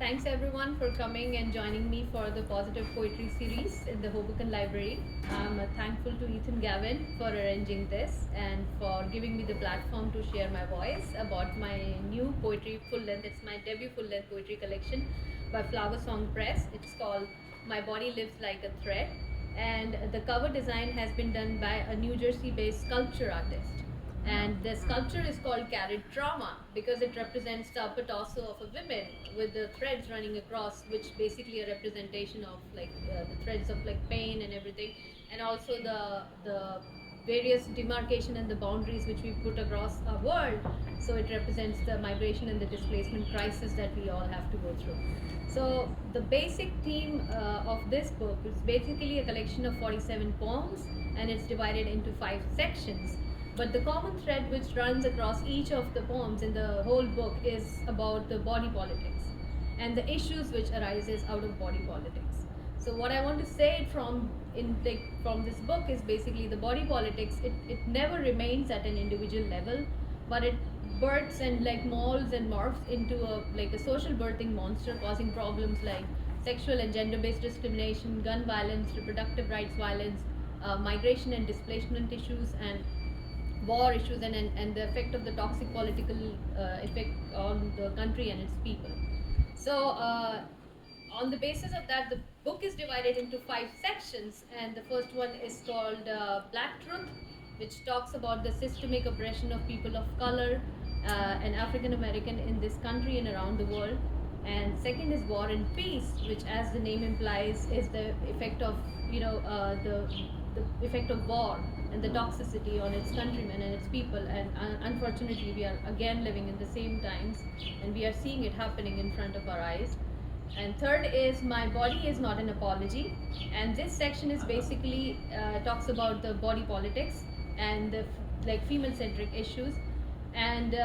Thanks everyone for coming and joining me for the Positive Poetry series in the Hoboken Library. I'm thankful to Ethan Gavin for arranging this and for giving me the platform to share my voice about my new poetry full length. It's my debut full length poetry collection by FlowerSong Press. It's called My Body Lives Like a Thread, and the cover design has been done by a New Jersey based sculpture artist. And the sculpture is called Carried Trauma because it represents the upper torso of a woman with the threads running across, which basically a representation of the threads of pain and everything, and also the various demarcation and the boundaries which we put across our world. So it represents the migration and the displacement crisis that we all have to go through. So the basic theme of this book is basically a collection of 47 poems, and it's divided into 5 sections. But the common thread which runs across each of the poems in the whole book is about the body politics and the issues which arises out of body politics. So what I want to say from this book is basically the body politics. It never remains at an individual level, but it births and molds and morphs into a social birthing monster, causing problems like sexual and gender-based discrimination, gun violence, reproductive rights violence, migration and displacement issues, and war issues, and the effect of the toxic political effect on the country and its people. So on the basis of that, the book is divided into 5 sections, and the first one is called Black Truth, which talks about the systemic oppression of people of color and African American in this country and around the world. And second is War and Peace, which, as the name implies, is the effect of the effect of war and the toxicity on its countrymen and its people. And unfortunately, we are again living in the same times, and we are seeing it happening in front of our eyes. And third is My Body Is Not an Apology, and this section is basically talks about the body politics and the female-centric issues. And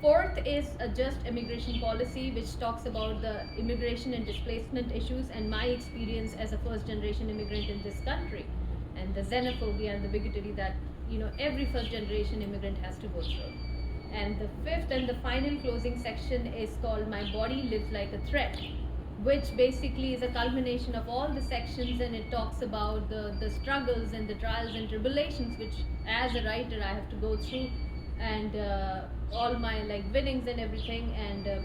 fourth is a just immigration policy, which talks about the immigration and displacement issues and my experience as a first-generation immigrant in this country, and the xenophobia and the bigotry that every first-generation immigrant has to go through. And the fifth and the final closing section is called My Body Lives Like a Thread, which basically is a culmination of all the sections, and it talks about the struggles and the trials and tribulations which, as a writer, I have to go through, and all my winnings and everything, and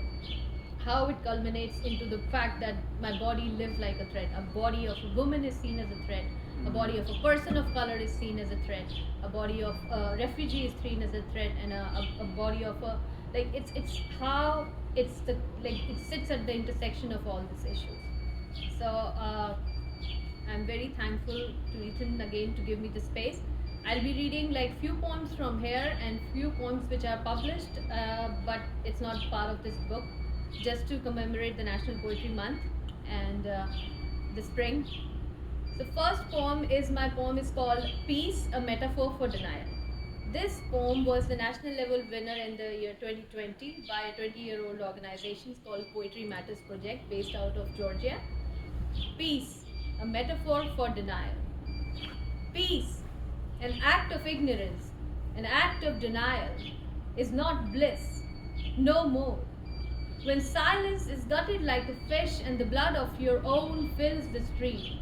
how it culminates into the fact that my body lives like a thread. A body of a woman is seen as a thread. A body of a person of color is seen as a threat. A body of a refugee is seen as a threat, and a body of a it's how it sits at the intersection of all these issues. So I'm very thankful to Ethan again to give me the space. I'll be reading few poems from here and few poems which are published, but it's not part of this book, just to commemorate the National Poetry Month and the spring. The first poem is called Peace, a Metaphor for Denial. This poem was the national level winner in the year 2020 by a 20-year-old organization called Poetry Matters Project, based out of Georgia. Peace, a metaphor for denial. Peace, an act of ignorance, an act of denial, is not bliss, no more. When silence is gutted like a fish and the blood of your own fills the stream,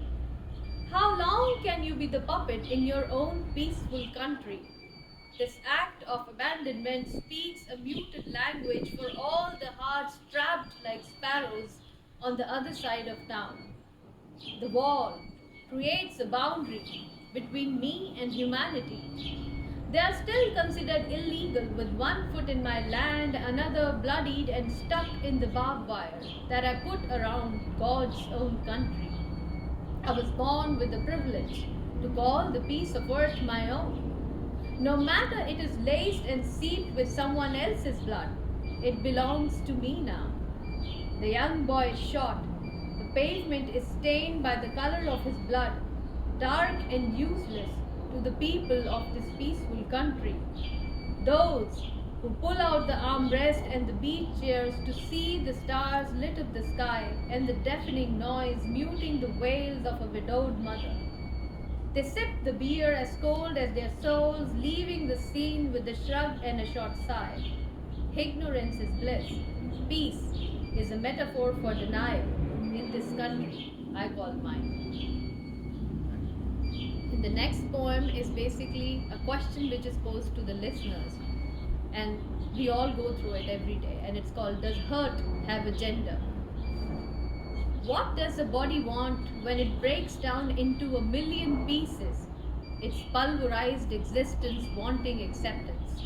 how long can you be the puppet in your own peaceful country? This act of abandonment speaks a muted language for all the hearts trapped like sparrows on the other side of town. The wall creates a boundary between me and humanity. They are still considered illegal, with one foot in my land, another bloodied and stuck in the barbed wire that I put around God's own country. I was born with the privilege to call the piece of earth my own. No matter it is laced and seeped with someone else's blood, it belongs to me now. The young boy is shot. The pavement is stained by the color of his blood, dark and useless to the people of this peaceful country. Those who pull out the armrest and the beach chairs to see the stars lit up the sky and the deafening noise muting the wails of a widowed mother. They sip the beer as cold as their souls, leaving the scene with a shrug and a short sigh. Ignorance is bliss. Peace is a metaphor for denial in this country I call mine. And the next poem is basically a question which is posed to the listeners, and we all go through it every day, and it's called, Does Hurt Have a Gender? What does a body want when it breaks down into a million pieces, its pulverized existence wanting acceptance,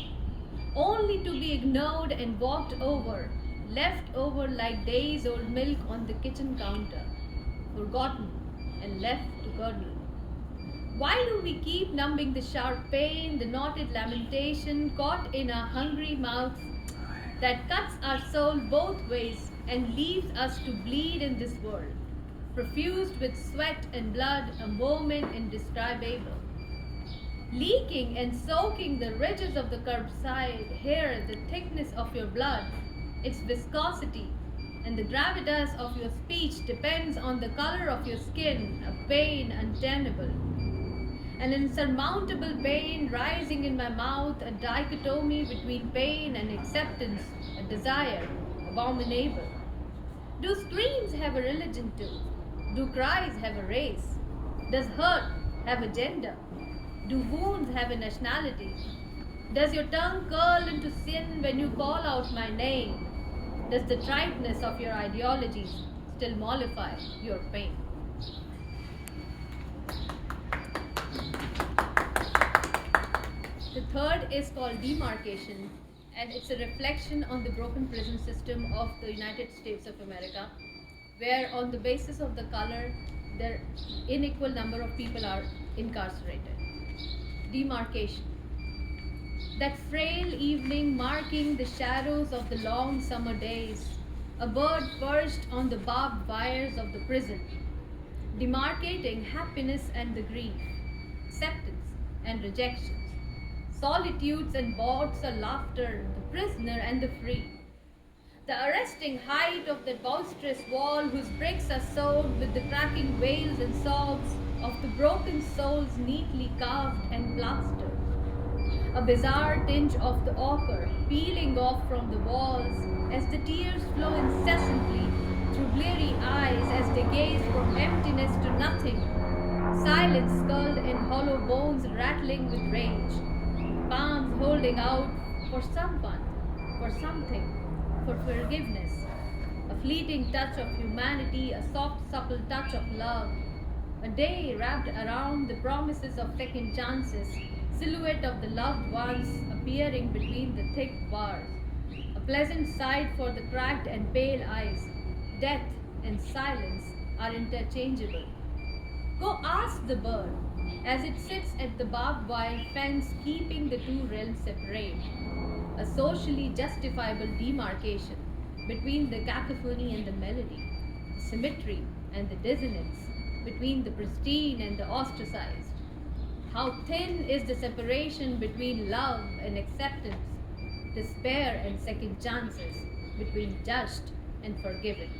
only to be ignored and walked over, left over like days-old milk on the kitchen counter, forgotten and left to curdle? Why do we keep numbing the sharp pain, the knotted lamentation caught in our hungry mouths that cuts our soul both ways and leaves us to bleed in this world, perfused with sweat and blood, a moment indescribable? Leaking and soaking the ridges of the curbside, here the thickness of your blood, its viscosity, and the gravitas of your speech depends on the color of your skin, a pain untenable. An insurmountable pain rising in my mouth, a dichotomy between pain and acceptance, a desire abominable. Do screams have a religion too? Do cries have a race? Does hurt have a gender? Do wounds have a nationality? Does your tongue curl into sin when you call out my name? Does the triteness of your ideologies still mollify your pain? The third is called Demarcation, and it's a reflection on the broken prison system of the United States of America, where on the basis of the color, the unequal number of people are incarcerated. Demarcation. That frail evening marking the shadows of the long summer days, a bird perched on the barbed wires of the prison, demarcating happiness and the grief, acceptance and rejection, solitudes and bouts of laughter, the prisoner and the free. The arresting height of that boisterous wall whose bricks are sewed with the cracking wails and sobs of the broken souls neatly carved and plastered. A bizarre tinge of the ochre peeling off from the walls as the tears flow incessantly through bleary eyes as they gaze from emptiness to nothing. Silence skulled in hollow bones rattling with rage. Palms holding out for someone, for something, for forgiveness. A fleeting touch of humanity, a soft, supple touch of love. A day wrapped around the promises of second chances, silhouette of the loved ones appearing between the thick bars. A pleasant sight for the cracked and pale eyes. Death and silence are interchangeable. Go ask the bird, as it sits at the barbed wire fence keeping the two realms separate. A socially justifiable demarcation between the cacophony and the melody, the symmetry and the dissonance, between the pristine and the ostracized. How thin is the separation between love and acceptance, despair and second chances, between judged and forgiven.